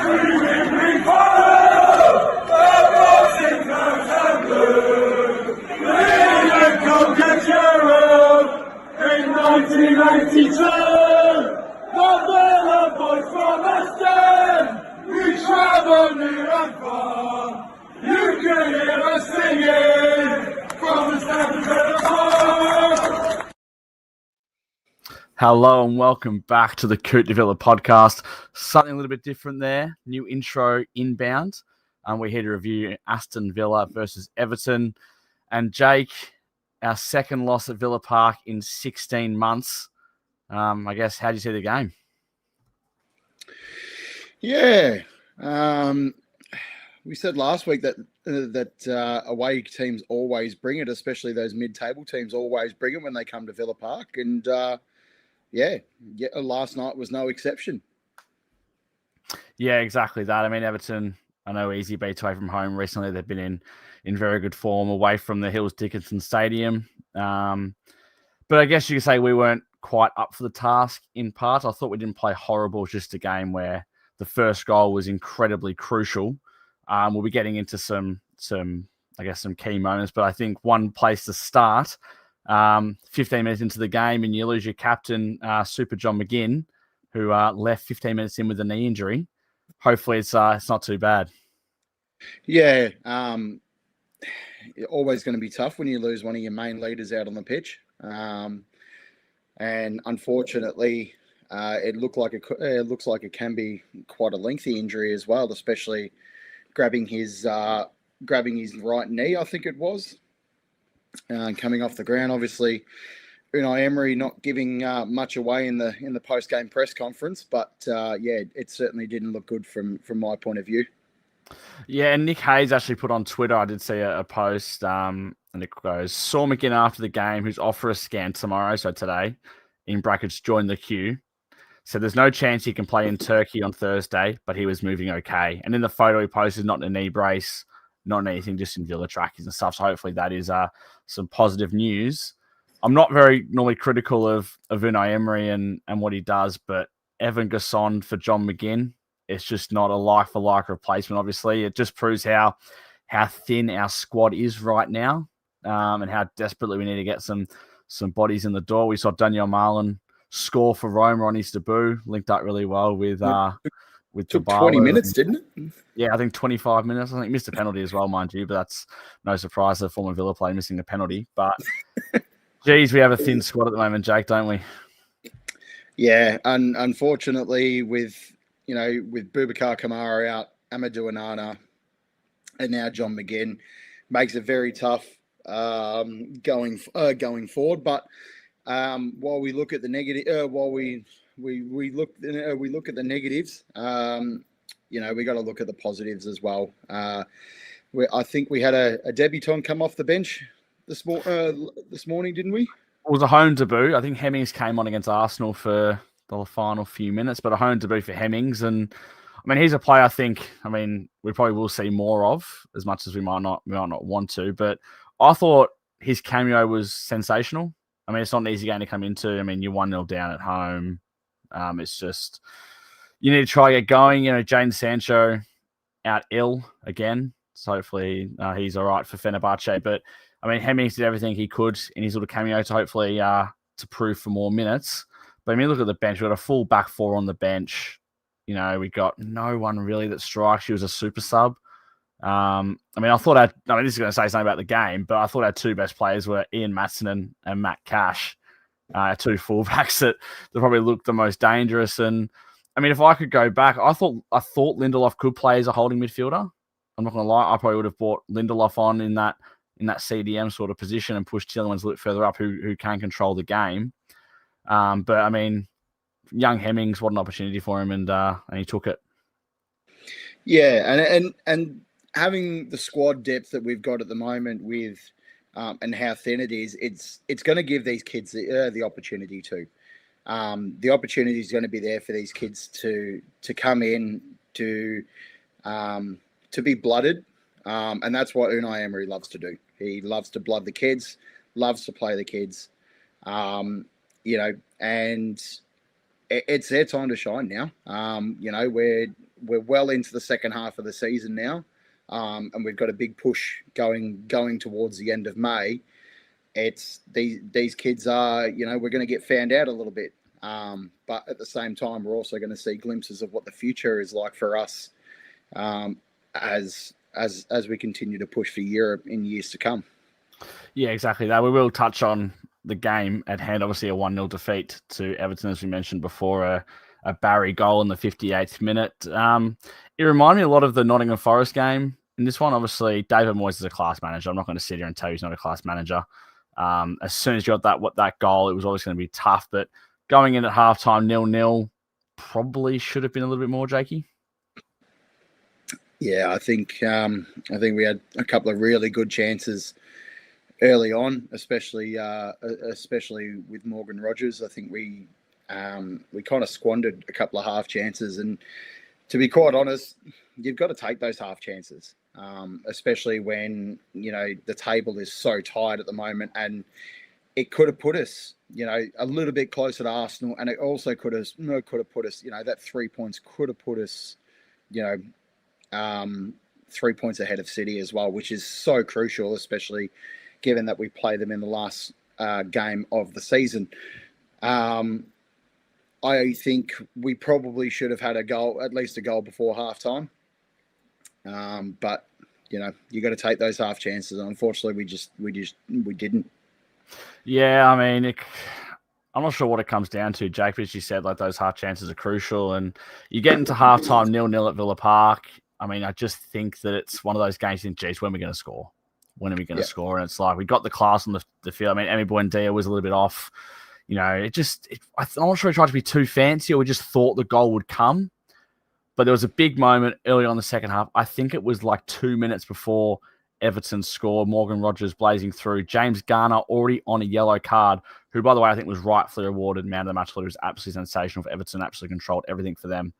In 1992, the Villa boys from Aston, we travel near and far. You can hear us singing from the Stanford Villa Park. Hello and welcome back to the Coop de Villa Podcast. Something a little bit different there. New intro inbound. We're here to review Aston Villa versus Everton. And Jake, our second loss at Villa Park in 16 months. I guess, how do you see the game? Yeah. We said last week that away teams always bring it, especially those mid-table teams always bring it when they come to Villa Park. And, last night was no exception. Yeah, exactly that. I mean, Everton, I know easy beats away from home recently. They've been in very good form away from the Hills Dickinson Stadium. But I guess you could say we weren't quite up for the task in part. I thought we didn't play horrible. It was just a game where the first goal was incredibly crucial. We'll be getting into some key moments, but I think one place to start, 15 minutes into the game and you lose your captain, Super John McGinn, who left 15 minutes in with a knee injury. Hopefully it's not too bad. Yeah, always going to be tough when you lose one of your main leaders out on the pitch. And unfortunately, it looks like it can be quite a lengthy injury as well, especially grabbing his right knee, I think it was, coming off the ground. Obviously, Unai Emery not giving much away in the post-game press conference, but it certainly didn't look good from my point of view. Yeah, and Nick Hayes actually put on Twitter, I did see a post, and it goes, saw McGinn after the game, who's off for a scan tomorrow, so today, in brackets, join the queue. So there's no chance he can play in Turkey on Thursday, but he was moving okay. And in the photo he posted, not in a knee brace, not in anything, just in Villa trackies and stuff. So hopefully that is some positive news. I'm not very normally critical of Unai Emery and what he does, but Evan Gasson for John McGinn, it's just not a like-for-like replacement, obviously. It just proves how thin our squad is right now, and how desperately we need to get some bodies in the door. We saw Daniel Marlin score for Roma on his debut, linked up really well with Took 20 minutes, didn't it? Yeah, I think 25 minutes. I think missed a penalty as well, mind you, but that's no surprise. A former Villa player missing a penalty. But, geez, we have a thin squad at the moment, Jake, don't we? Yeah, unfortunately, with Boubacar Kamara out, Amadou Onana, and now John McGinn, makes it very tough going forward. But while we look at the negative, while we look at the negatives, we got to look at the positives as well. I think we had a debutant come off the bench this morning, didn't we? It was a home debut. I think Hemmings came on against Arsenal for the final few minutes, but a home debut for Hemmings. And I mean, he's a player we probably will see more of, as much as we might not want to. But I thought his cameo was sensational. I mean, it's not an easy game to come into. I mean, you're 1-0 down at home. It's just, you need to try to get going. Jadon Sancho out ill again. So hopefully he's all right for Fenerbahce. But I mean, Hemmings did everything he could in his little cameo to hopefully to prove for more minutes. But I mean, look at the bench. We've got a full back four on the bench. We got no one really that strikes you as a super sub. I thought this is going to say something about the game, but I thought our two best players were Ian Matson and Matt Cash, two fullbacks that probably looked the most dangerous. And I mean, if I could go back, I thought Lindelof could play as a holding midfielder. I'm not going to lie, I probably would have brought Lindelof on in that CDM sort of position and pushed Tielemans a little further up, who can control the game. But I mean, young Hemmings, what an opportunity for him, and he took it. Yeah, and having the squad depth that we've got at the moment with and how thin it is, it's going to give these kids the opportunity to. The opportunity is going to be there for these kids to come in to be blooded, and that's what Unai Emery loves to do. He loves to blood the kids, loves to play the kids, and it's their time to shine now. we're well into the second half of the season now, and we've got a big push going towards the end of May. It's these kids are, we're going to get found out a little bit, but at the same time, we're also going to see glimpses of what the future is like for us, as we continue to push for Europe in years to come. Yeah, exactly that. We will touch on the game at hand. Obviously, a 1-0 defeat to Everton, as we mentioned before, a Barry goal in the 58th minute. It reminded me a lot of the Nottingham Forest game. In this one, obviously, David Moyes is a class manager. I'm not going to sit here and tell you he's not a class manager. As soon as you got that goal, it was always going to be tough. But going in at halftime 0-0 probably should have been a little bit more, Jakey. Yeah, I think we had a couple of really good chances early on, especially with Morgan Rogers. I think we kind of squandered a couple of half chances, and to be quite honest, you've got to take those half chances, especially when the table is so tight at the moment, and it could have put us a little bit closer to Arsenal, and it also could have put us that 3 points could have put us 3 points ahead of City as well, which is so crucial, especially given that we play them in the last game of the season. I think we probably should have had at least a goal before halftime. But you got to take those half chances. Unfortunately, we didn't. Yeah, I mean, I'm not sure what it comes down to, Jake, but as you said, like, those half chances are crucial, and you get into halftime 0-0 at Villa Park. I mean, I just think that it's one of those games you think, geez, when are we going to score? When are we going to score? And it's like, we got the class on the field. I mean, Emi Buendia was a little bit off. I'm not sure he tried to be too fancy, or we just thought the goal would come. But there was a big moment early on in the second half. I think it was like 2 minutes before Everton scored. Morgan Rogers blazing through. James Garner already on a yellow card, who, by the way, I think was rightfully awarded man of the match. It was absolutely sensational for Everton, absolutely controlled everything for them.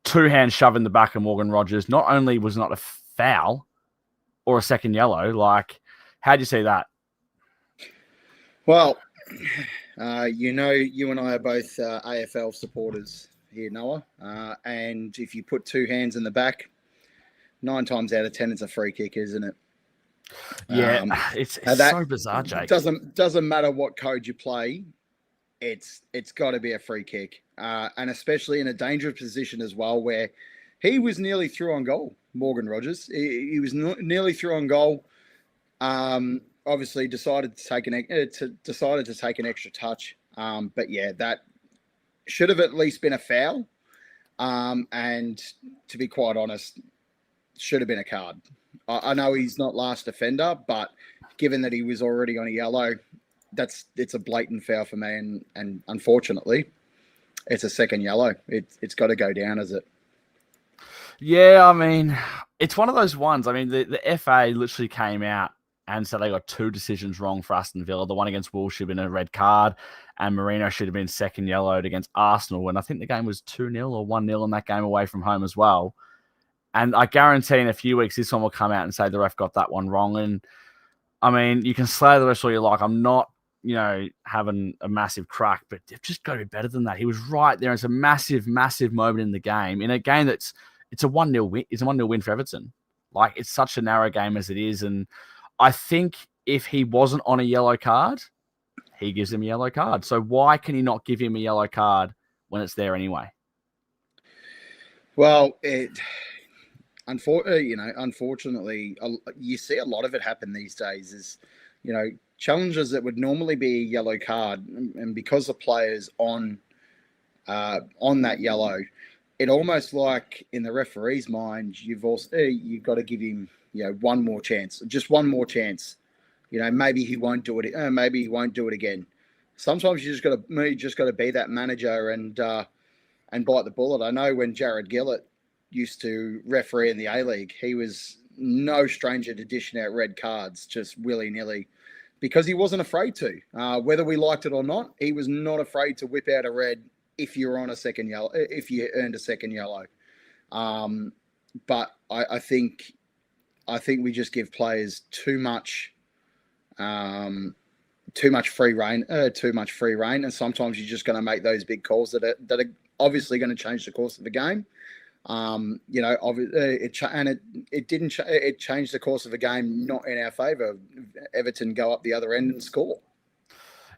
2-hand shove in the back of Morgan Rogers. Not only was not a foul or a second yellow, like, how'd you see that? Well, you and I are both AFL supporters here, Noah. And if you put 2 hands in the back, 9 times out of 10, it's a free kick, isn't it? Yeah, it's so bizarre, Jake. Doesn't matter what code you play, it's got to be a free kick, and especially in a dangerous position as well, where he was nearly through on goal. Morgan Rogers, he was nearly through on goal. Obviously, decided to take an extra touch. But yeah, that should have at least been a foul. And to be quite honest, should have been a card. I know he's not last defender, but given that he was already on a yellow, it's a blatant foul for me, and unfortunately, it's a second yellow. It's got to go down, is it? Yeah, I mean, it's one of those ones. I mean, the FA literally came out and said they got 2 decisions wrong for Aston Villa. The one against Wolves should have been a red card, and Marino should have been second yellowed against Arsenal. And I think the game was 2-0 or 1-0 in that game away from home as well. And I guarantee in a few weeks, this one will come out and say the ref got that one wrong. And I mean, you can slay the rest all you like. I'm not, having a massive crack, but they've just got to be better than that. He was right there. It's a massive, massive moment in the game. In a game it's a 1-0 win. It's a 1-0 win for Everton. Like, it's such a narrow game as it is. And I think if he wasn't on a yellow card, he gives him a yellow card. So why can he not give him a yellow card when it's there anyway? Well, unfortunately, you see a lot of it happen these days. Is challenges that would normally be a yellow card, and because the player's on that yellow, it almost like in the referee's mind, you've got to give him one more chance, just one more chance. Maybe he won't do it. Maybe he won't do it again. Sometimes you just got to be that manager and bite the bullet. I know when Jared Gillett used to referee in the A-League, he was no stranger to dishing out red cards just willy-nilly, because he wasn't afraid to. Whether we liked it or not, he was not afraid to whip out a red if you were on a second yellow, if you earned a second yellow. But I think we just give players too much free reign, and sometimes you're just going to make those big calls that are obviously going to change the course of the game. It changed the course of the game, not in our favour. Everton go up the other end and score.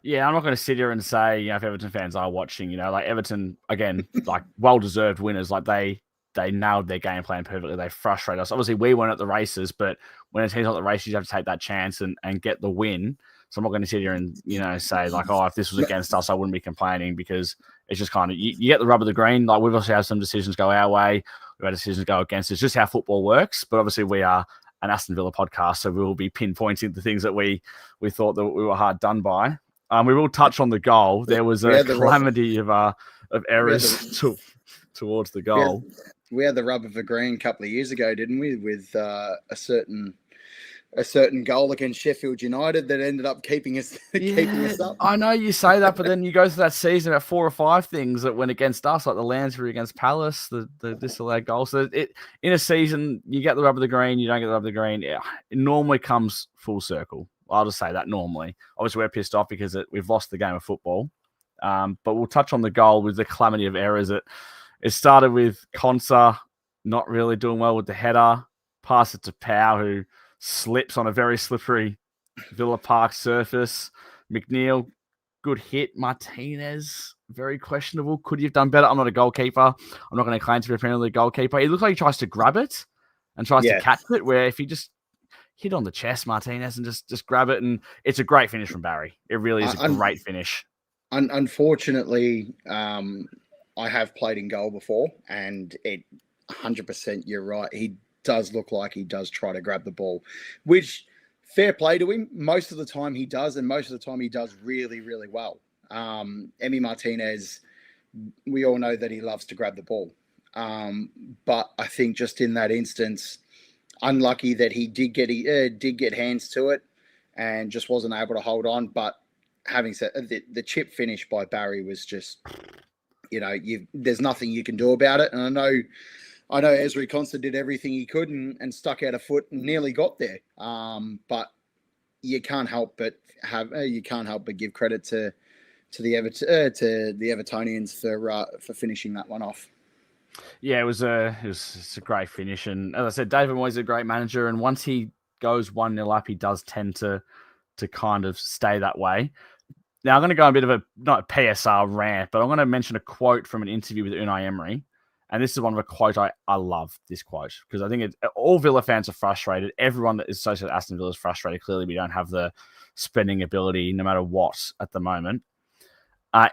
Yeah, I'm not going to sit here and say, if Everton fans are watching, like Everton, again, like well-deserved winners, like they nailed their game plan perfectly. They frustrate us. Obviously, we weren't at the races, but when a team's not at the races, you have to take that chance and get the win. So I'm not going to sit here and, say like, if this was against us, I wouldn't be complaining, because it's just kind of, you get the rub of the green. Like, we've also had some decisions go our way. We've had decisions go against us. It's just how football works. But obviously we are an Aston Villa podcast, so we will be pinpointing the things that we thought that we were hard done by. We will touch on the goal. There was a calamity of errors towards the goal. We had the rub of the green a couple of years ago, didn't we? With a certain goal against Sheffield United that ended up keeping us up. I know you say that, but then you go through that season about 4 or 5 things that went against us, like the Lansbury against Palace, the disallowed goal. So in a season, you get the rub of the green, you don't get the rub of the green. It normally comes full circle. I'll just say that normally. Obviously, we're pissed off because we've lost the game of football. But we'll touch on the goal with the calamity of errors. It started with Konsa not really doing well with the header. Pass it to Pau, who slips on a very slippery Villa Park surface. McNeil, good hit. Martinez, very questionable. Could he have done better? I'm not a goalkeeper. I'm not going to claim to be a Premier League goalkeeper. It looks like he tries to grab it and tries to catch it, where if he just hit on the chest, Martinez, and just grab it, and it's a great finish from Barry. It really is a great finish. Unfortunately, I have played in goal before, and 100%, you're right. He does look like he does try to grab the ball, which, fair play to him. Most of the time he does, and most of the time he does really, really well. Emi Martinez, we all know that he loves to grab the ball. But I think just in that instance, unlucky that he did get hands to it and just wasn't able to hold on. But having said the chip finish by Barry was just, there's nothing you can do about it. And I know Ezri Konsa did everything he could and stuck out a foot and nearly got there. But you can't help but give credit to the Evertonians for finishing that one off. Yeah, it's a great finish, and as I said, David Moyes is a great manager, and once he goes 1-0 up, he does tend to kind of stay that way. Now I'm going to go a bit of not a PSR rant, but I'm going to mention a quote from an interview with Unai Emery, and this is one of a quote I love this quote, because I think all Villa fans are frustrated. Everyone that is associated with Aston Villa is frustrated. Clearly, we don't have the spending ability, no matter what, at the moment.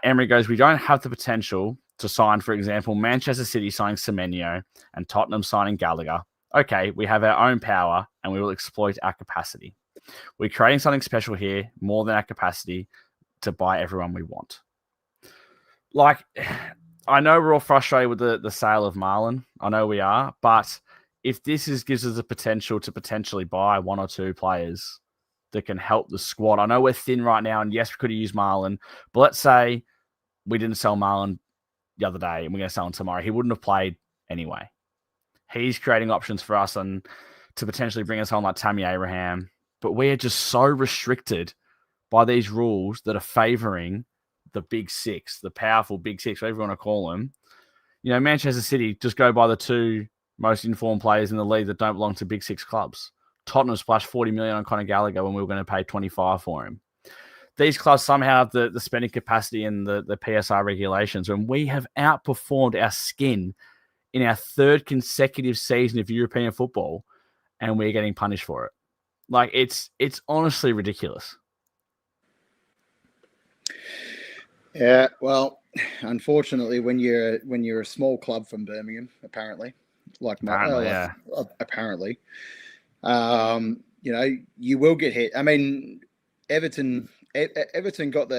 Emery goes, "We don't have the potential to sign, for example, Manchester City signing Semenyo and Tottenham signing Gallagher. Okay, we have our own power and we will exploit our capacity. We're creating something special here, more than our capacity to buy everyone we want." Like, I know we're all frustrated with the sale of Marlon. I know we are, but if this gives us the potential to potentially buy 1 or 2 players that can help the squad. I know we're thin right now, and yes, we could have used Marlon, but let's say we didn't sell Marlon the other day and we're going to sell him tomorrow. He wouldn't have played anyway. He's creating options for us and to potentially bring us home like Tammy Abraham. But we are just so restricted by these rules that are favouring the big 6, the powerful big 6, whatever you want to call them. Manchester City just go by the 2 most informed players in the league that don't belong to big 6 clubs. Tottenham splashed 40 million on Conor Gallagher when we were going to pay 25 for him. These clubs somehow have the spending capacity and the PSR regulations, when we have outperformed our skin in our 3rd consecutive season of European football, and we're getting punished for it. Like, it's honestly ridiculous. Yeah, well, unfortunately, when you're a small club from Birmingham, apparently, you will get hit. I mean, Everton got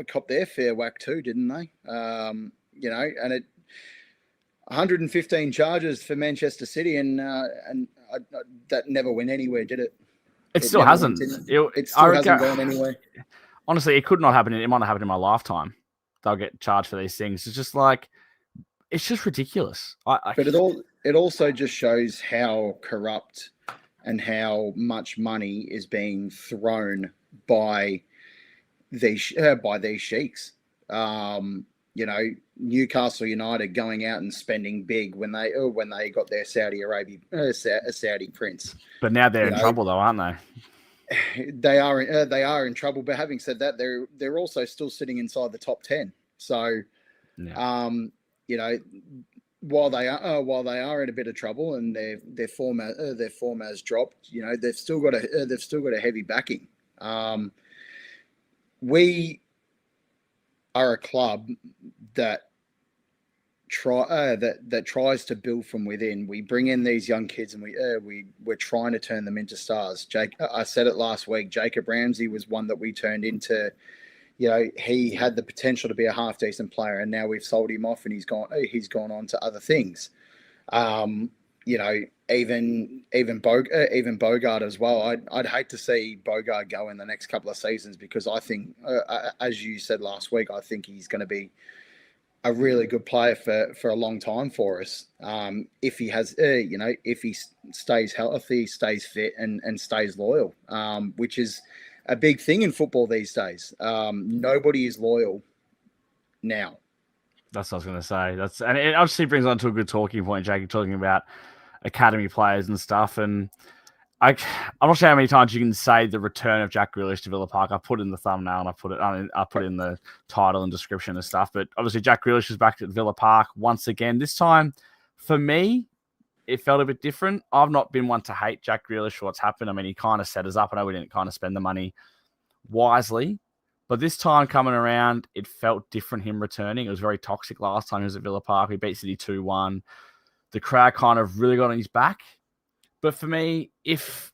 copped their fair whack too, didn't they? And 115 charges for Manchester City, and that never went anywhere, did it? It still hasn't. It still hasn't gone anywhere. Honestly, it could not happen. It might not happen in my lifetime. They'll get charged for these things. It's just ridiculous. But it also just shows how corrupt and how much money is being thrown by these sheiks. Newcastle United going out and spending big when they got their Saudi Saudi prince. But now they're in trouble, though, aren't they? They are in trouble. But having said that, they're also still sitting inside the top 10. So, while they are in a bit of trouble and their form has dropped, they've still got a heavy backing. We are a club that tries to build from within. We bring in these young kids and we're trying to turn them into stars. I said it last week. Jacob Ramsey was one that we turned into. He had the potential to be a half decent player, and now we've sold him off, and he's gone on to other things. Even Bogart as well. I'd hate to see Bogart go in the next couple of seasons, because I think, as you said last week, I think he's going to be a really good player for a long time for us. If he has, if he stays healthy, stays fit, and stays loyal, which is a big thing in football these days. Nobody is loyal now. That's what I was going to say. And it obviously brings on to a good talking point, Jake, talking about academy players and stuff. And I'm not sure how many times you can say the return of Jack Grealish to Villa Park. I put it in the thumbnail and I put it in the title and description and stuff. But obviously Jack Grealish is back at Villa Park once again. This time, for me, it felt a bit different. I've not been one to hate Jack Grealish for what's happened. I mean, he kind of set us up. I know we didn't kind of spend the money wisely. But this time coming around, it felt different, him returning. It was very toxic last time he was at Villa Park. We beat City 2-1. The crowd kind of really got on his back. But for me, if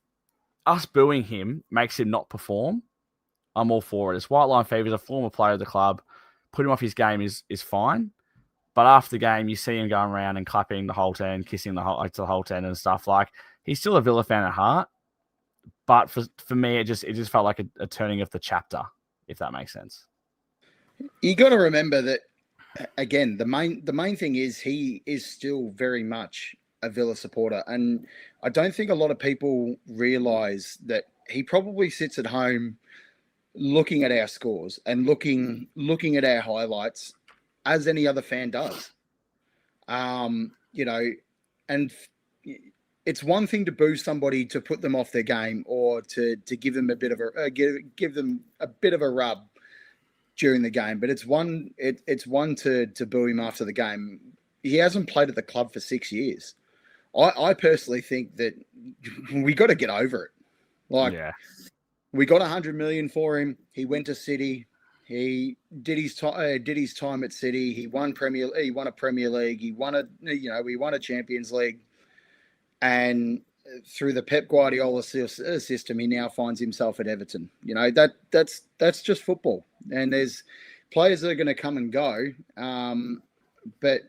us booing him makes him not perform, I'm all for it. It's White Line Fever. He's a former player of the club. Put him off his game is fine. But after the game, you see him going around and clapping the whole ten, kissing the whole ten and stuff. Like, he's still a Villa fan at heart. But for me, it just felt like a turning of the chapter, if that makes sense. You got to remember that, again, the main thing is he is still very much a Villa supporter. And I don't think a lot of people realise that he probably sits at home looking at our scores and looking at our highlights as any other fan does. And it's one thing to boo somebody to put them off their game or to give them a bit of give them a bit of a rub during the game, but it's one to boo him after the game. He hasn't played at the club for 6 years. I personally think that we got to get over it. We got 100 million for him. He went to City. He did his time at City. He won a Premier League. He won a Champions League. And through the Pep Guardiola system, he now finds himself at Everton. That's just football. And there's players that are going to come and go. But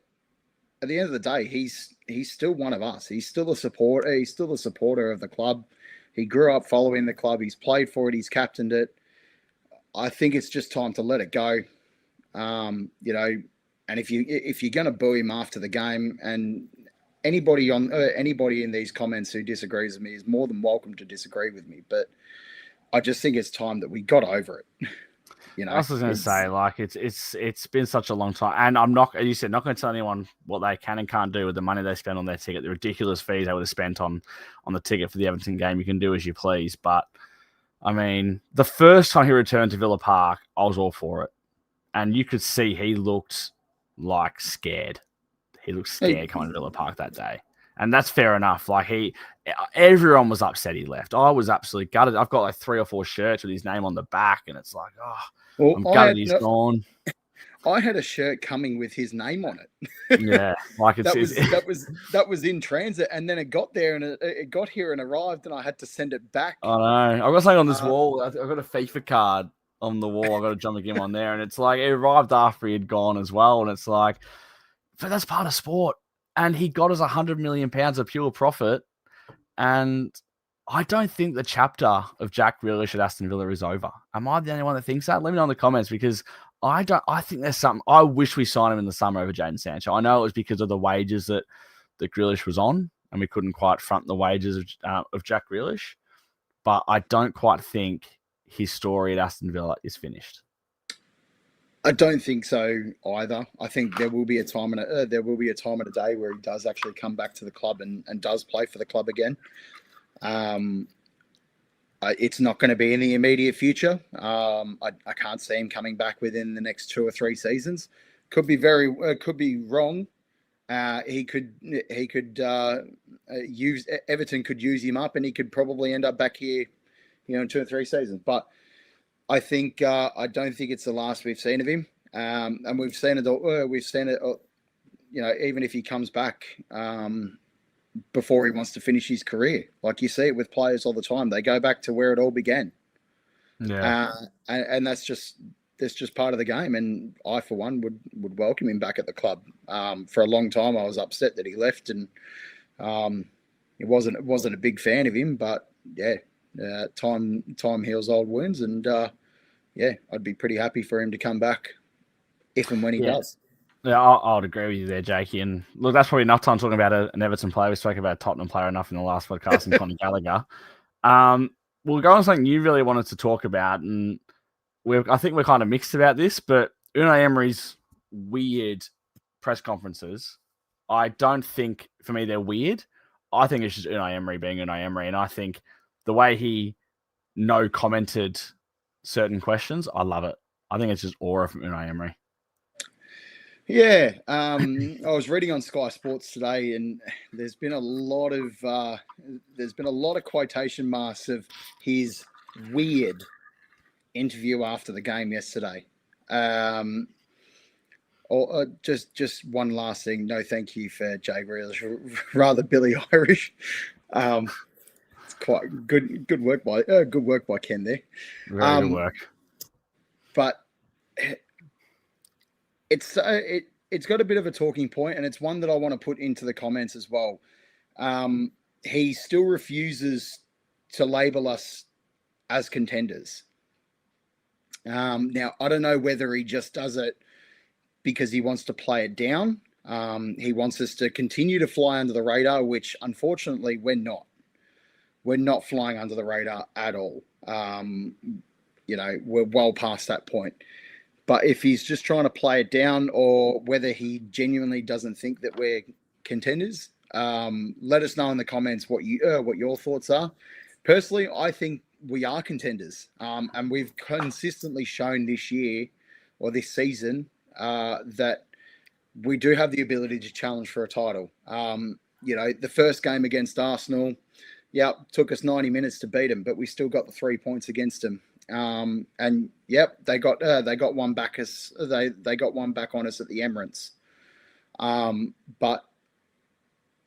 at the end of the day, he's still one of us. He's still a supporter. He's still a supporter of the club. He grew up following the club. He's played for it. He's captained it. I think it's just time to let it go. And if you're going to boo him after the game, and anybody in these comments who disagrees with me is more than welcome to disagree with me, but I just think it's time that we got over it. I was going to say, like, it's been such a long time, and I'm not, as you said, not going to tell anyone what they can and can't do with the money they spend on their ticket, the ridiculous fees they would have spent on the ticket for the Everton game. You can do as you please, but I mean, the first time he returned to Villa Park, I was all for it, and you could see he looked like scared. He looked scared coming to Villa Park that day. And that's fair enough. Like, everyone was upset he left. I was absolutely gutted. I've got like 3 or 4 shirts with his name on the back, and it's like, I'm gutted he's gone. I had a shirt coming with his name on it. Yeah, like that was in transit, and then it got there and it got here and arrived, and I had to send it back. I know. I've got something on this wall. I've got a FIFA card on the wall. I've got a John McGinn on there, and it's like it arrived after he had gone as well, and it's like, but that's part of sport. And he got us £100 million of pure profit. And I don't think the chapter of Jack Grealish at Aston Villa is over. Am I the only one that thinks that? Let me know in the comments, because I think there's something. I wish we signed him in the summer over Jadon Sancho. I know it was because of the wages that Grealish was on, and we couldn't quite front the wages of Jack Grealish. But I don't quite think his story at Aston Villa is finished. I don't think so either. I think there will be a time in a day where he does actually come back to the club and does play for the club again. It's not going to be in the immediate future. I can't see him coming back within the next 2 or 3 seasons. Could be wrong. He could use Everton could use him up, and he could probably end up back here, in 2 or 3 seasons. But I think I don't think it's the last we've seen of him, and we've seen it. We've seen it. Even if he comes back before he wants to finish his career, like you see it with players all the time, they go back to where it all began. Yeah, and that's just part of the game. And I, for one, would welcome him back at the club. For a long time, I was upset that he left, and it wasn't a big fan of him. But yeah, time heals old wounds, and I'd be pretty happy for him to come back if and when he does. Yeah, I'd agree with you there, Jakey. And look, that's probably enough time talking about an Everton player. We spoke about a Tottenham player enough in the last podcast, and Conor Gallagher. We'll go on something you really wanted to talk about, and I think we're kind of mixed about this, but Unai Emery's weird press conferences, I don't think, for me, they're weird. I think it's just Unai Emery being Unai Emery, and I think the way he no-commented certain questions, I love it. I think it's just aura from Unai Emery. Yeah, I was reading on Sky Sports today, and there's been a lot of quotation marks of his weird interview after the game yesterday. Just one last thing. No, thank you for Jack Grealish, rather Billy Irish. It's quite good work by Ken there. Very good work. But it's got a bit of a talking point, and it's one that I want to put into the comments as well. He still refuses to label us as contenders. Now, I don't know whether he just does it because he wants to play it down. He wants us to continue to fly under the radar, which unfortunately we're not. We're not flying under the radar at all. We're well past that point. But if he's just trying to play it down, or whether he genuinely doesn't think that we're contenders, let us know in the comments what your thoughts are. Personally, I think we are contenders, and we've consistently shown this year or this season that we do have the ability to challenge for a title. The first game against Arsenal, took us 90 minutes to beat them, but we still got the 3 points against them. They got one back they got one back on us at the Emirates. But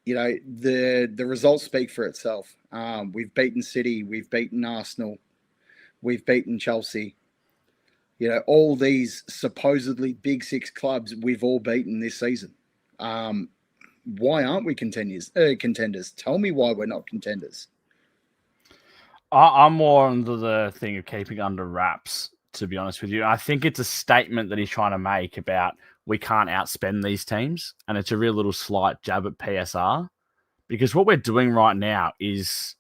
the results speak for itself. We've beaten City, we've beaten Arsenal, we've beaten Chelsea. All these supposedly big six clubs we've all beaten this season. Why aren't we contenders? Tell me why we're not contenders. I'm more under the thing of keeping under wraps, to be honest with you. I think it's a statement that he's trying to make about we can't outspend these teams, and it's a real little slight jab at PSR, because what we're doing right now is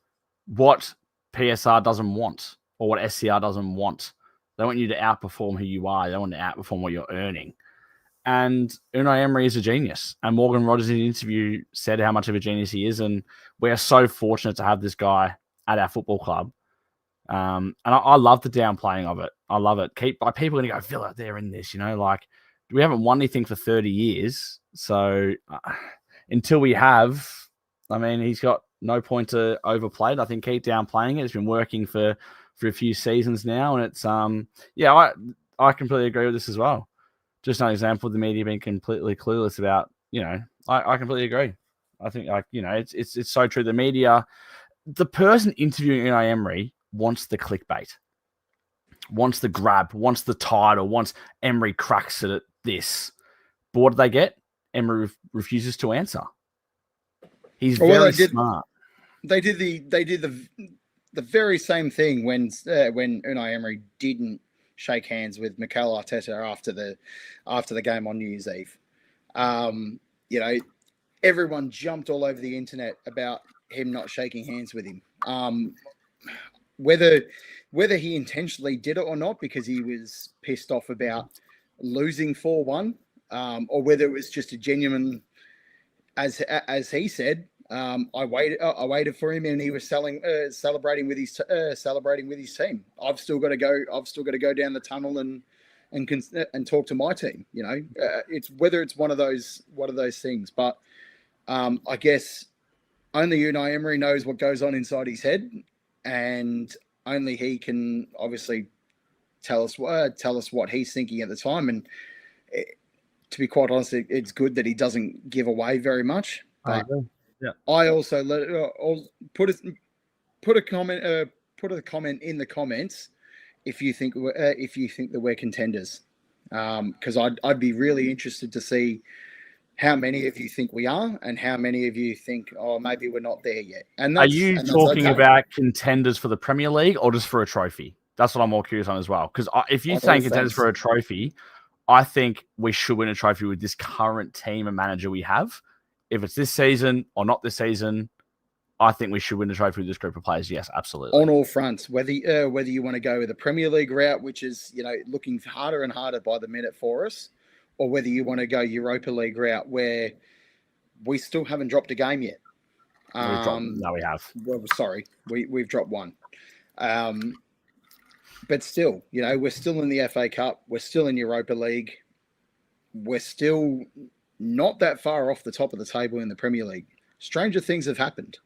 what PSR doesn't want, or what SCR doesn't want. They want you to outperform who you are. They want to outperform what you're earning. And Unai Emery is a genius. And Morgan Rogers in the interview said how much of a genius he is, and we are so fortunate to have this guy at our football club. And I love the downplaying of it. I love it. People are going to go, Villa, they're in this, we haven't won anything for 30 years. So until we have, he's got no point to overplay it. I think keep downplaying it. It's been working for a few seasons now. And it's, I completely agree with this as well. Just an example of the media being completely clueless about, I completely agree. I think, it's so true. The media, the person interviewing Unai Emery wants the clickbait, wants the grab, wants the title, wants Emery cracks it at this. But what do they get? Emery refuses to answer. He's very smart. They did the very same thing when Unai Emery didn't shake hands with Mikel Arteta after the game on New Year's Eve. Everyone jumped all over the internet about him not shaking hands with him. Whether he intentionally did it or not, because he was pissed off about losing 4-1, or whether it was just a genuine, as he said, I waited for him, and he was celebrating with his team. I've still got to go down the tunnel and talk to my team. It's whether it's one of those things. But I guess only Unai Emery knows what goes on inside his head, and only he can obviously tell us what he's thinking at the time. And to be quite honest, it's good that he doesn't give away very much. But I also put a comment in the comments if you think that we're contenders, because I'd be really interested to see how many of you think we are and how many of you think, oh, maybe we're not there yet. And are you talking about contenders for the Premier League or just for a trophy? That's what I'm more curious on as well. Because if you're saying contenders for a trophy, I think we should win a trophy with this current team and manager we have. If it's this season or not this season, I think we should win a trophy with this group of players. Yes, absolutely. On all fronts, whether you want to go with the Premier League route, which is looking harder and harder by the minute for us, or whether you want to go Europa League route, where we still haven't dropped a game yet. No, we have. Well, sorry, we've dropped one. But still, we're still in the FA Cup. We're still in Europa League. We're still not that far off the top of the table in the Premier League. Stranger things have happened.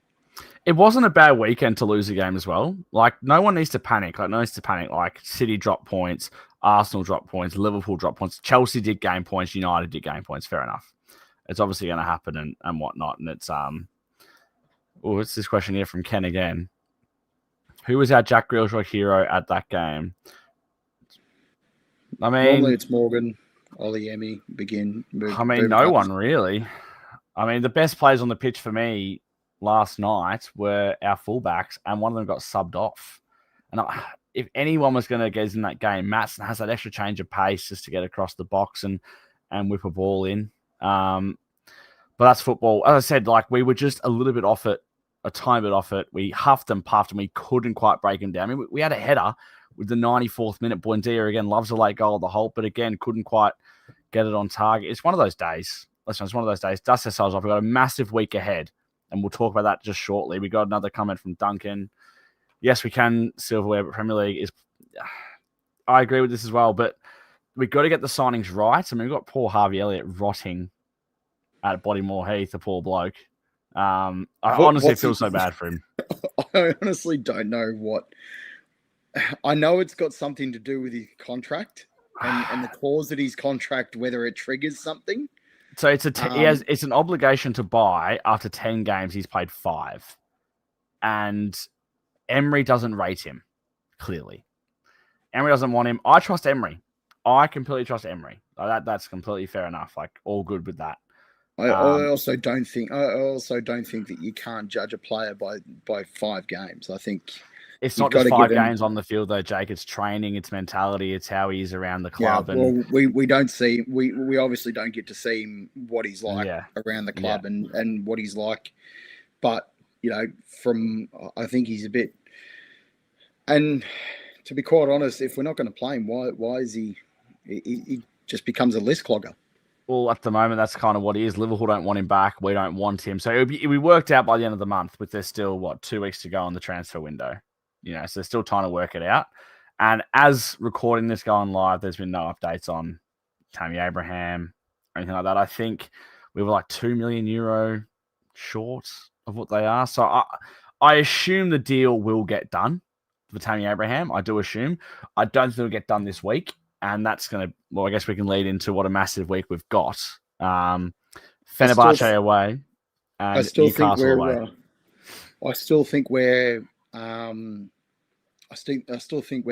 It wasn't a bad weekend to lose a game as well. Like, no one needs to panic. Like, City dropped points, Arsenal dropped points, Liverpool dropped points, Chelsea did game points, United did game points. Fair enough. It's obviously going to happen and whatnot. And it's what's this question here from Ken again? Who was our Jack Grealish hero at that game? I mean, normally it's Morgan, Ollie, Emmy, no one really. I mean, the best players on the pitch for me last night were our fullbacks, and one of them got subbed off. And if anyone was going to get in that game, Maatson has that extra change of pace just to get across the box and whip a ball in. But that's football. As I said, we were just a little bit off it, a tiny bit off it. We huffed and puffed, and we couldn't quite break him down. I mean, we had a header with the 94th minute. Buendia, again, loves a late goal at the Holt, but again, couldn't quite get it on target. It's one of those days. Listen, it's one of those days. Dust ourselves off. We've got a massive week ahead, and we'll talk about that just shortly. We got another comment from Duncan. Yes, we can silverware, but Premier League is... I agree with this as well, but we've got to get the signings right. I mean, we've got poor Harvey Elliott rotting at Bodymore Heath, the poor bloke. I honestly feel so bad for him. I honestly don't know what... I know it's got something to do with his contract and the clause of his contract, whether it triggers something. So it's an obligation to buy after 10 games. He's played 5. And Emery doesn't rate him, clearly. Emery doesn't want him. I trust Emery. I completely trust Emery. That's completely fair enough. All good with that. I also don't think that you can't judge a player by 5 games. I think it's not just 5 games on the field, though, Jake. It's training, it's mentality, it's how he is around the club. Yeah, we don't see we obviously don't get to see him what he's like around the club and what he's like. But I think he's a bit. And to be quite honest, if we're not going to play him, why is he just becomes a list clogger? Well, at the moment, that's kind of what he is. Liverpool don't want him back. We don't want him. So it'll be worked out by the end of the month, but there's still, 2 weeks to go on the transfer window. So they're still trying to work it out. And as recording this going live, there's been no updates on Tammy Abraham or anything like that. I think we were €2 million short of what they are. So I assume the deal will get done for Tammy Abraham. I do assume. I don't think it'll get done this week. And that's going to, I guess we can lead into what a massive week we've got. Fenerbahce away and Newcastle away. I still think we're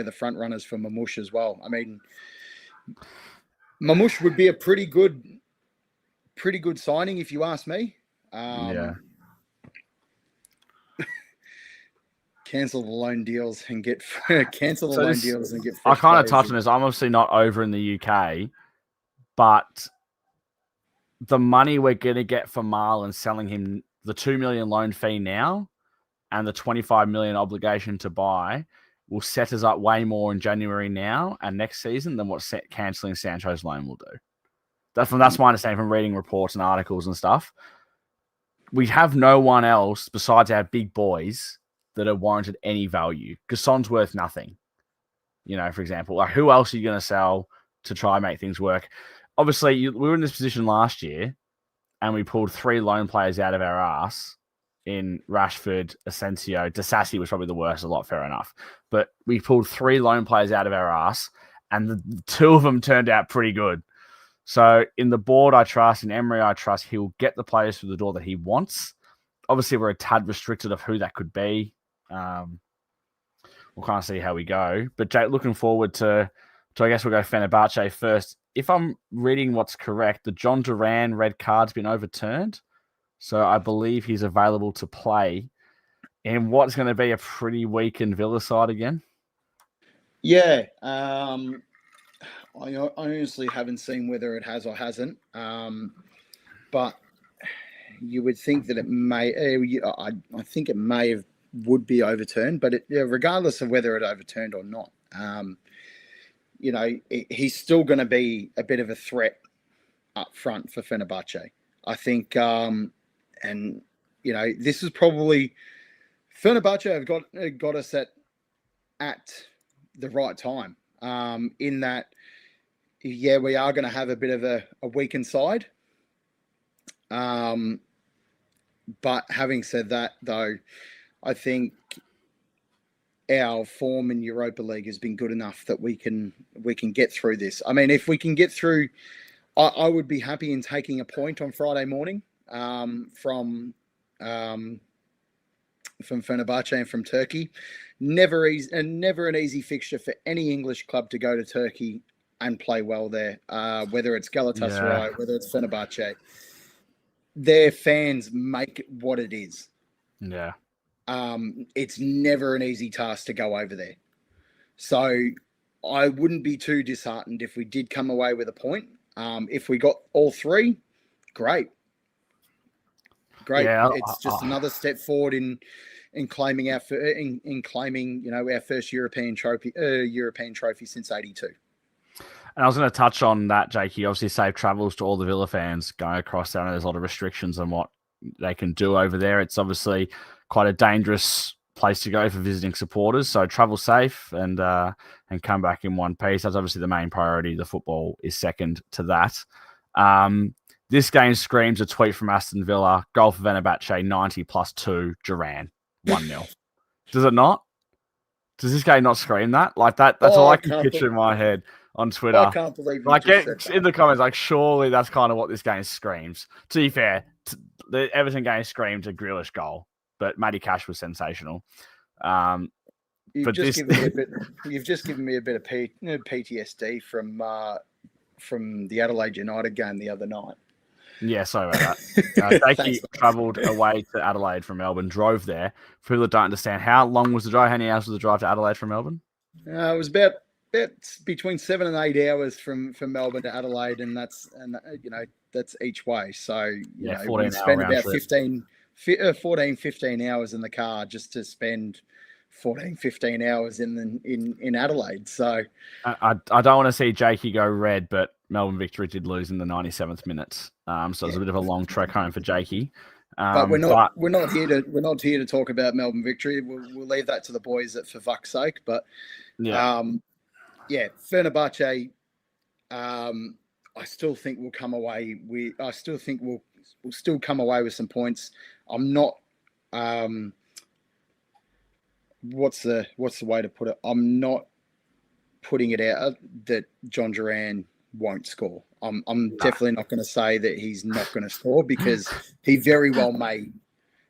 the front runners for Mamouche as well. I mean, Mamouche would be a pretty good signing if you ask me. Cancel the loan deals and get I kind of touched on this. I'm obviously not over in the UK, but the money we're going to get for Marlon selling him the $2 million loan fee now and the $25 million obligation to buy, will set us up way more in January now and next season than what cancelling Sancho's loan will do. That's my understanding from reading reports and articles and stuff. We have no one else besides our big boys that are warranted any value because Son's worth nothing. For example, like who else are you going to sell to try and make things work? Obviously, we were in this position last year and we pulled 3 loan players out of our ass in Rashford, Asensio. Disassi was probably the worst, a lot, fair enough. But we pulled 3 loan players out of our ass and the 2 of them turned out pretty good. So in the board, I trust. In Emery, I trust he'll get the players through the door that he wants. Obviously, we're a tad restricted of who that could be. We'll kind of see how we go. But Jake, looking forward to I guess we'll go Fenerbahce first. If I'm reading what's correct, the John Duran red card's been overturned. So I believe he's available to play in what's going to be a pretty weakened Villa side again. Yeah. I honestly haven't seen whether it has or hasn't. But you would think that it may. I think it would be overturned, but regardless of whether it overturned or not, he's still going to be a bit of a threat up front for Fenerbahce. I think, this is probably Fenerbahce have got us at the right time. In that, we are going to have a bit of a weakened side. But having said that, though, I think our form in Europa League has been good enough that we can get through this. I mean, if we can get through, I would be happy in taking a point on Friday morning from Fenerbahce and from Turkey. Never an easy fixture for any English club to go to Turkey and play well there. Whether it's Galatasaray, whether it's Fenerbahce, their fans make it what it is. Yeah. It's never an easy task to go over there. So I wouldn't be too disheartened if we did come away with a point. If we got all 3, great. Yeah, it's just another step forward in claiming our first European trophy since '82. And I was going to touch on that, Jakey. Obviously, safe travels to all the Villa fans going across there. I know there's a lot of restrictions on what they can do over there. It's obviously quite a dangerous place to go for visiting supporters. So travel safe and come back in one piece. That's obviously the main priority. The football is second to that. This game screams a tweet from Aston Villa. Goal for Fenerbahce, 90 +2, Duran, 1-0. Does it not? Does this game not scream that? Like that? That's all I can picture in my head on Twitter. I can't believe you just said that. In the comments, like, surely that's kind of what this game screams. To be fair, the Everton game screamed a Grealish goal, but Matty Cash was sensational. You've just given me a bit of PTSD from the Adelaide United game the other night. Yeah, sorry about that. Jakey travelled away to Adelaide from Melbourne, drove there. For people that don't understand, how long was the drive? How many hours was the drive to Adelaide from Melbourne? It was about between 7 and 8 hours from Melbourne to Adelaide, and that's each way. So we spend about 15 hours in the car just to spend 15 hours in Adelaide. So I don't want to see Jakey go red, but Melbourne Victory did lose in the 97th minute. So it was a bit of a long trek home for Jakey. But we're not here to talk about Melbourne Victory. We'll leave that to the boys for fuck's sake. But Fenerbahce, I still think we'll come away with. I still think we'll still come away with some points. I'm not. What's the way to put it? I'm not putting it out that John Duran won't score. I'm definitely not going to say that he's not going to score, because he very well may.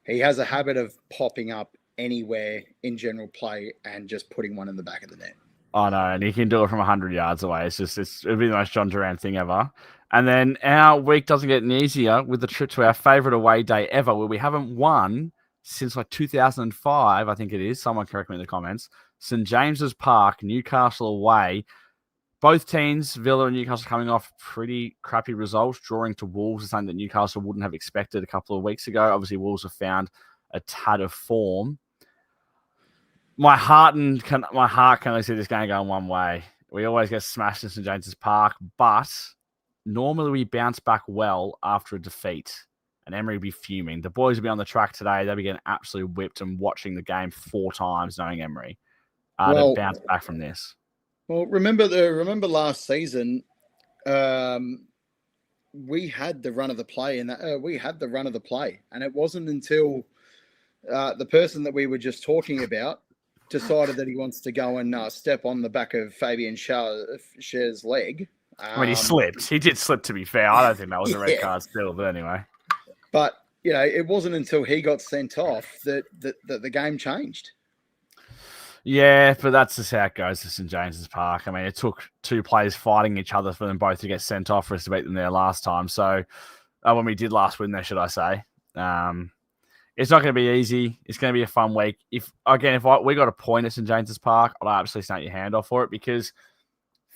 He has a habit of popping up anywhere in general play and just putting one in the back of the net. I know, and he can do it from 100 yards away. It'll be the most John Duran thing ever. And then our week doesn't get any easier with the trip to our favourite away day ever, where we haven't won since 2005, I think it is. Someone correct me in the comments. St. James's Park, Newcastle away. Both teams, Villa and Newcastle, coming off pretty crappy results. Drawing to Wolves is something that Newcastle wouldn't have expected a couple of weeks ago. Obviously, Wolves have found a tad of form. my heart can only see this game going one way. We always get smashed in St James's Park, but normally we bounce back well after a defeat. And Emery would be fuming. The boys would be on the track today. They'll be getting absolutely whipped and watching the game 4 times, knowing Emery to bounce back from this. Well, remember last season, we had the run of the play, and and it wasn't until the person that we were just talking about decided that he wants to go and step on the back of Fabian Schär's leg. I mean, he slipped. He did slip, to be fair. I don't think that was a red card still, but anyway. But, it wasn't until he got sent off that the game changed. Yeah, but that's just how it goes to St James's Park. I mean, it took 2 players fighting each other for them both to get sent off for us to beat them there last time. So, when we did last win there, should I say. It's not going to be easy. It's going to be a fun week. If we got a point at St James's Park, I'd absolutely snap your hand off for it because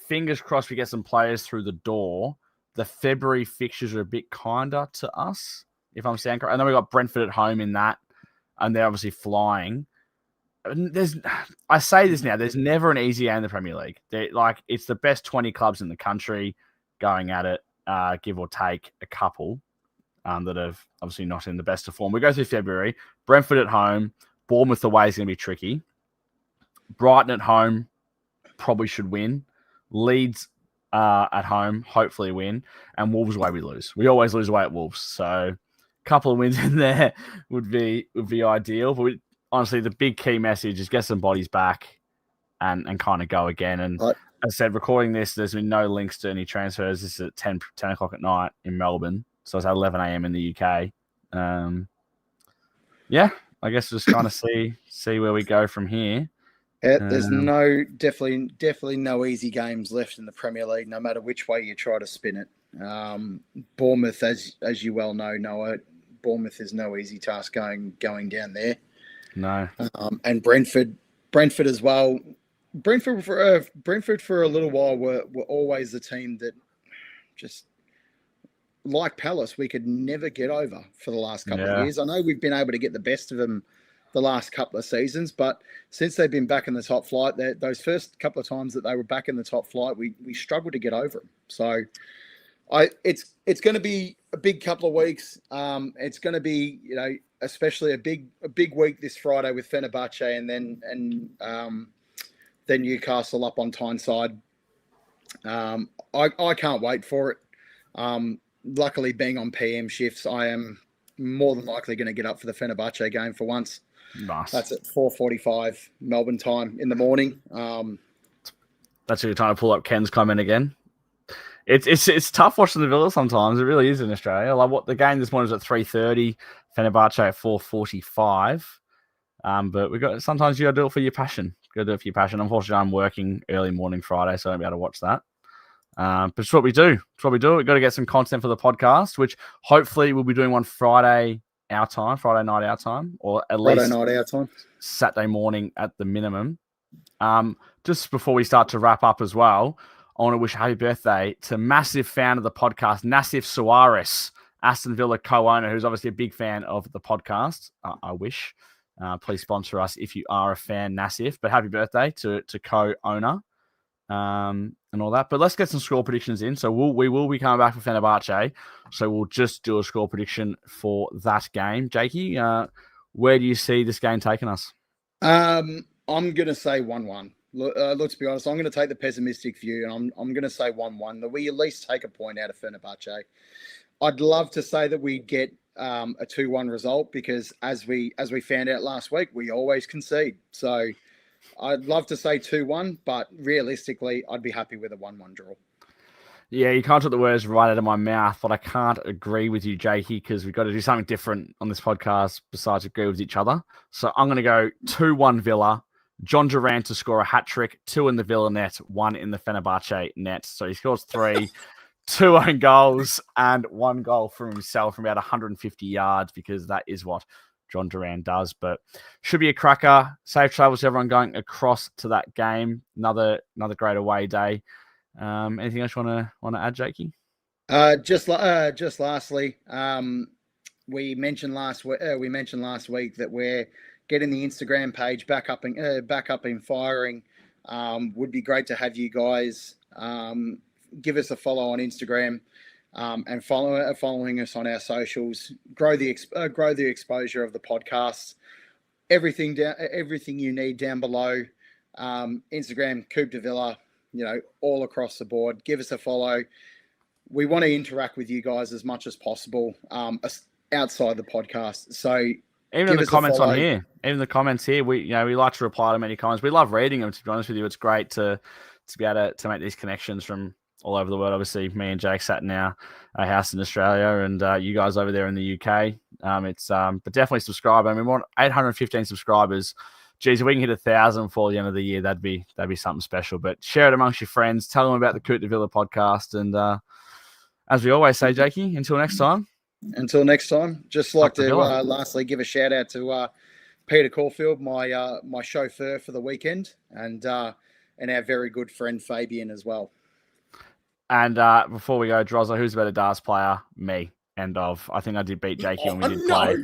fingers crossed we get some players through the door. The February fixtures are a bit kinder to us, if I'm saying correct. And then we got Brentford at home in that, and they're obviously flying. I say this now, there's never an easy game in the Premier League. It's the best 20 clubs in the country going at it, give or take a couple that have obviously not in the best of form. We go through February. Brentford at home. Bournemouth away is going to be tricky. Brighton at home probably should win. Leeds at home, hopefully win. And Wolves away, we lose. We always lose away at Wolves. So a couple of wins in there would be ideal. But honestly, the big key message is get some bodies back and kind of go again. And as I said, recording this, there's been no links to any transfers. This is at 10 o'clock at night in Melbourne. So it's at 11 a.m. in the UK. I guess just kind of see where we go from here. Yeah, there's definitely no easy games left in the Premier League, no matter which way you try to spin it. Bournemouth, as you well know, Noah, Bournemouth is no easy task going down there. No. And Brentford as well. Brentford for a little while were always the team that just, like Palace, we could never get over for the last couple of years. I know we've been able to get the best of them the last couple of seasons, but since they've been back in the top flight, those first couple of times that they were back in the top flight, we struggled to get over them. So it's going to be a big couple of weeks. It's going to be, especially a big week this Friday with Fenerbahce and then Newcastle up on Tyneside. I can't wait for it. Luckily, being on PM shifts, I am more than likely going to get up for the Fenerbahce game for once. Nice. That's at 4:45 Melbourne time in the morning. That's who you're trying to pull up Ken's comment again. It's tough watching the Villa sometimes. It really is in Australia. Like what the game this morning was at 3:30, Fenerbahce at 4:45. But sometimes you got to do it for your passion. Unfortunately, I'm working early morning Friday, so I won't be able to watch that. But it's what we do. We've got to get some content for the podcast, which hopefully we'll be doing one Friday night our time, or at least Friday night our time, Saturday morning at the minimum. Just before we start to wrap up as well, I want to wish happy birthday to massive fan of the podcast, Nassif Suarez, Aston Villa co-owner, who's obviously a big fan of the podcast. I wish. Please sponsor us if you are a fan, Nassif. But happy birthday to co-owner. And all that. But let's get some score predictions in. So we will be coming back for Fenerbahce. So we'll just do a score prediction for that game. Jakey, where do you see this game taking us? I'm going to say 1-1. Let's be honest. I'm going to take the pessimistic view, and I'm going to say 1-1. That we at least take a point out of Fenerbahce. I'd love to say that we get a 2-1 result because as we found out last week, we always concede. So I'd love to say 2-1, but realistically, I'd be happy with a 1-1 draw. Yeah, you can't take the words right out of my mouth, but I can't agree with you, Jakey, because we've got to do something different on this podcast besides agree with each other. So I'm going to go 2-1 Villa, John Duran to score a hat-trick, 2 in the Villa net, 1 in the Fenerbahce net. So he scores 3, 2 own goals, and 1 goal from himself from about 150 yards, because that is what John Duran does. But should be a cracker. Safe travels to everyone going across to that game. Another great away day. Anything else you want to add, Jakey? Just lastly, we mentioned last week that we're getting the Instagram page back up and firing. Would be great to have you guys give us a follow on Instagram and following us on our socials. Grow the exposure of the podcast. Everything you need down below. Instagram, Coop de Villa, all across the board. Give us a follow. We want to interact with you guys as much as possible outside the podcast. So even in the comments on here, we like to reply to many comments. We love reading them. To be honest with you, it's great to be able to make these connections from all over the world. Obviously, me and Jake sat in our house in Australia, and you guys over there in the UK. But definitely subscribe. I mean, we want 815 subscribers. Geez, if we can hit 1,000 before the end of the year, that'd be something special. But share it amongst your friends. Tell them about the Coop de Villa podcast. And as we always say, Jakey, until next time. Until next time, just like to lastly give a shout out to Peter Caulfield, my chauffeur for the weekend, and our very good friend Fabian as well. And before we go, Drozza, who's a better darts player? Me. End of. I think I did beat Jakey when we did play.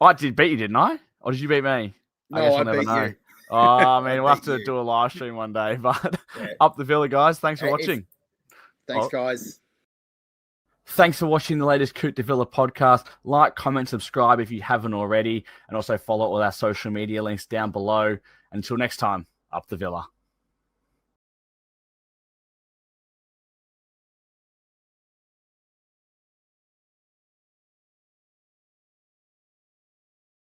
I did beat you, didn't I? Or did you beat me? No, I beat you. Oh, I mean, we'll have to do a live stream one day. But up the Villa, guys. Thanks for watching. Thanks, guys. Thanks for watching the latest Coop de Villa podcast. Like, comment, subscribe if you haven't already. And also follow all our social media links down below. Until next time, up the Villa.